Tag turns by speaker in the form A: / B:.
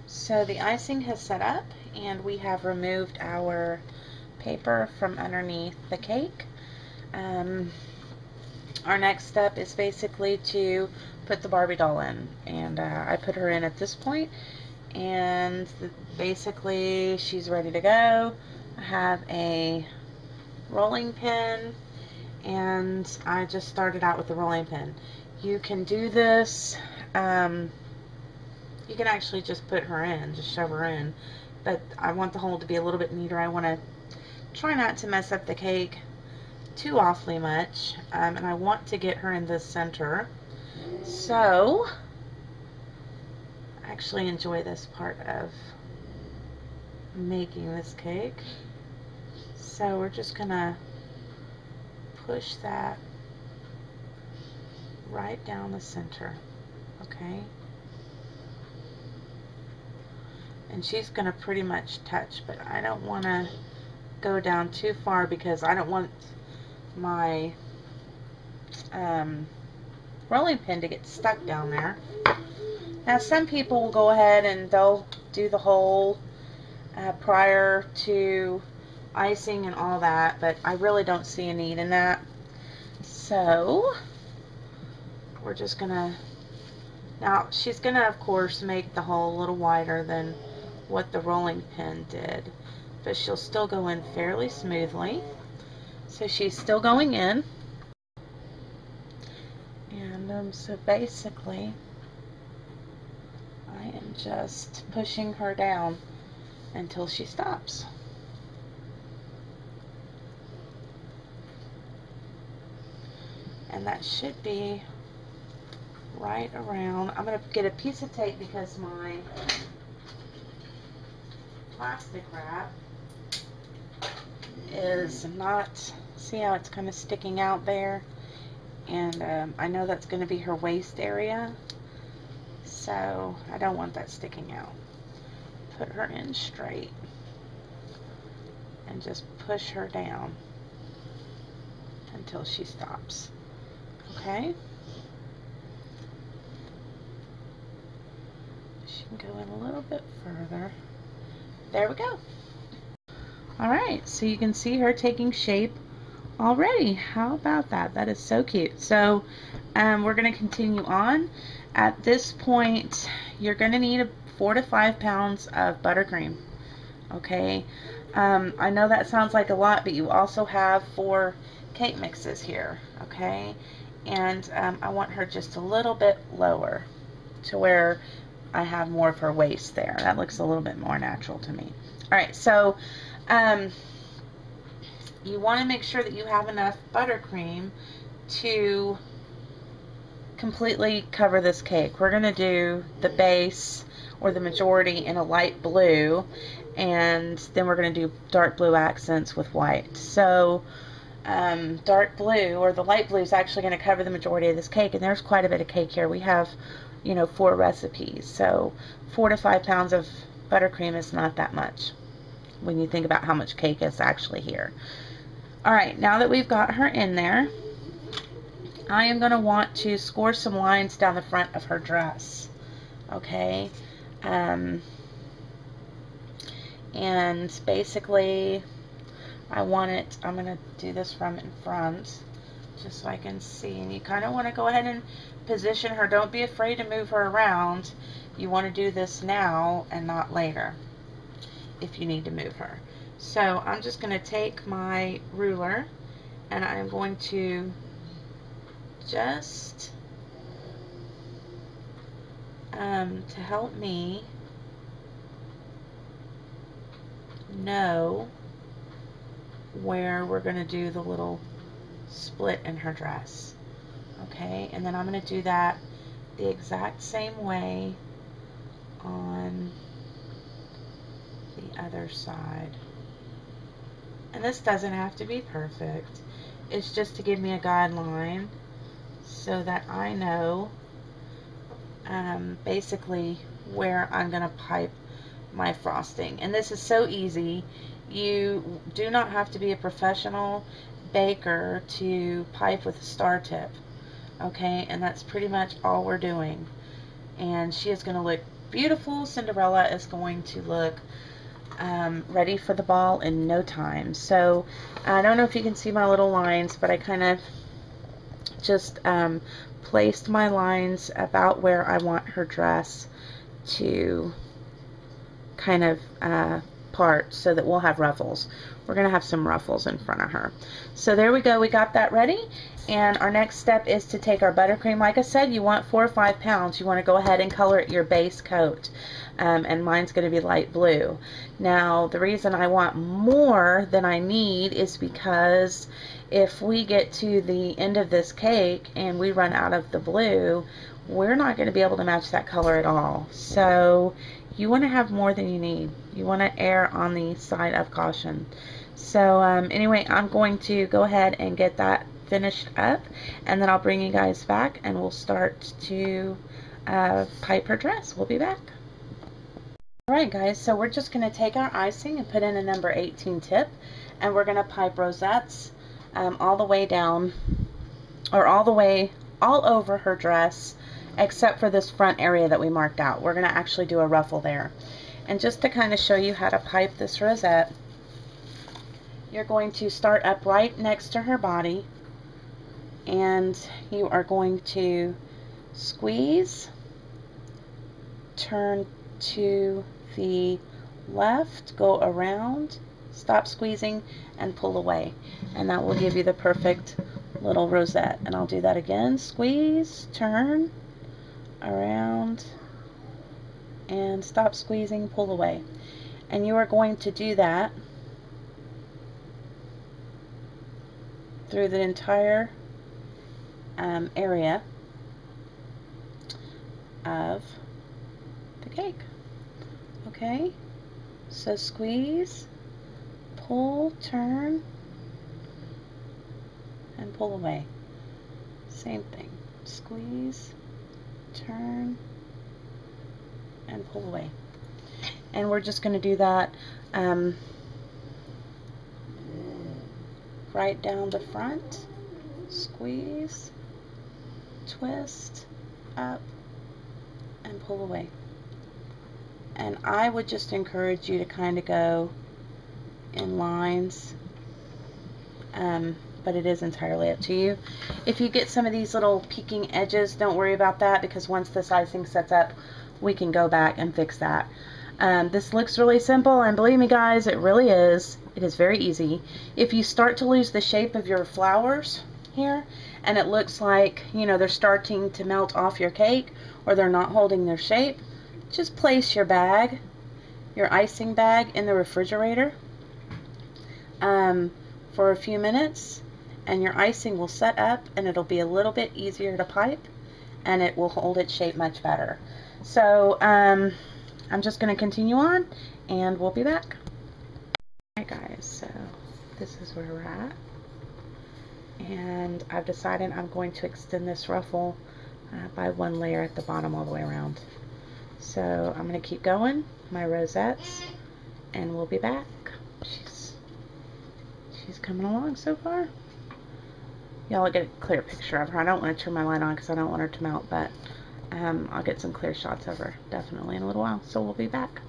A: So the icing has set up, and we have removed our paper from underneath the cake. Our next step is basically to put the Barbie doll in, and I put her in at this point, and basically she's ready to go. I have a rolling pin, and I just started out with the rolling pin. You can do this, you can actually just put her in, just shove her in, but I want the hole to be a little bit neater. I want to try not to mess up the cake too awfully much, and I want to get her in the center. So I actually enjoy this part of making this cake. So we're just gonna push that right down the center, okay? And she's gonna pretty much touch, but I don't want to go down too far because I don't want my rolling pin to get stuck down there. Now some people will go ahead and they'll do the hole prior to icing and all that, but I really don't see a need in that. So we're just gonna, now she's gonna of course make the hole a little wider than what the rolling pin did, but she'll still go in fairly smoothly. So she's still going in, and so basically I am just pushing her down until she stops. And that should be right around. I'm going to get a piece of tape because my plastic wrap is not, see how it's kind of sticking out there, and I know that's going to be her waist area, so I don't want that sticking out. Put her in straight and just push her down until she stops. Okay, she can go in a little bit further. There we go. Alright, so you can see her taking shape already. How about that? That is so cute. So we're going to continue on. At this point, you're going to need 4 to 5 pounds of buttercream. Okay, I know that sounds like a lot, but you also have 4 cake mixes here. Okay, and I want her just a little bit lower to where I have more of her waist there. That looks a little bit more natural to me. Alright, so you want to make sure that you have enough buttercream to completely cover this cake. We're going to do the base or the majority in a light blue, and then we're going to do dark blue accents with white. So dark blue or the light blue is actually going to cover the majority of this cake, and there's quite a bit of cake here. We have, you know, 4 recipes, so 4 to 5 pounds of buttercream is not that much when you think about how much cake is actually here. Alright, now that we've got her in there, I am going to want to score some lines down the front of her dress. Okay, and basically I'm going to do this from in front just so I can see, and you kind of want to go ahead and position her. Don't be afraid to move her around. You want to do this now and not later if you need to move her. So I'm just going to take my ruler and I'm going to just to help me know where we're going to do the little split in her dress. Okay, and then I'm going to do that the exact same way on the other side. And this doesn't have to be perfect. It's just to give me a guideline so that I know basically where I'm going to pipe my frosting. And this is so easy. You do not have to be a professional baker to pipe with a star tip. Okay, and that's pretty much all we're doing. And she is going to look beautiful Cinderella is going to look ready for the ball in no time. So I don't know if you can see my little lines, but I kind of just placed my lines about where I want her dress to kind of part, so that we'll have ruffles. We're gonna have some ruffles in front of her. So there we go, we got that ready. And our next step is to take our buttercream. Like I said, you want 4 or 5 pounds. You want to go ahead and color it your base coat. And mine's going to be light blue. Now, the reason I want more than I need is because if we get to the end of this cake and we run out of the blue, we're not going to be able to match that color at all. So you want to have more than you need. You want to err on the side of caution. So anyway, I'm going to go ahead and get that finished up, and then I'll bring you guys back and we'll start to pipe her dress. We'll be back. Alright guys, so we're just going to take our icing and put in a number 18 tip, and we're going to pipe rosettes all the way down, or all over her dress, except for this front area that we marked out. We're going to actually do a ruffle there. And just to kind of show you how to pipe this rosette, you're going to start up right next to her body, and you are going to squeeze, turn to the left, go around, stop squeezing, and pull away, and that will give you the perfect little rosette. And I'll do that again. Squeeze, turn around, and stop squeezing, pull away. And you are going to do that through the entire area of the cake. Okay, so squeeze, pull, turn, and pull away. Same thing. Squeeze, turn, and pull away. And we're just going to do that right down the front. Squeeze, twist, up, and pull away. And I would just encourage you to kind of go in lines, but it is entirely up to you. If you get some of these little peeking edges, don't worry about that, because once this icing sets up, we can go back and fix that. This looks really simple, and believe me guys, it really is. It is very easy. If you start to lose the shape of your flowers here, and it looks like, you know, they're starting to melt off your cake, or they're not holding their shape, just place your bag, your icing bag, in the refrigerator for a few minutes, and your icing will set up, and it'll be a little bit easier to pipe, and it will hold its shape much better. So I'm just going to continue on, and we'll be back. Alright guys, so this is where we're at, and I've decided I'm going to extend this ruffle by 1 layer at the bottom all the way around. So I'm going to keep going, my rosettes, and we'll be back. She's coming along so far. Y'all will get a clear picture of her. I don't want to turn my light on because I don't want her to melt, but I'll get some clear shots of her definitely in a little while. So we'll be back.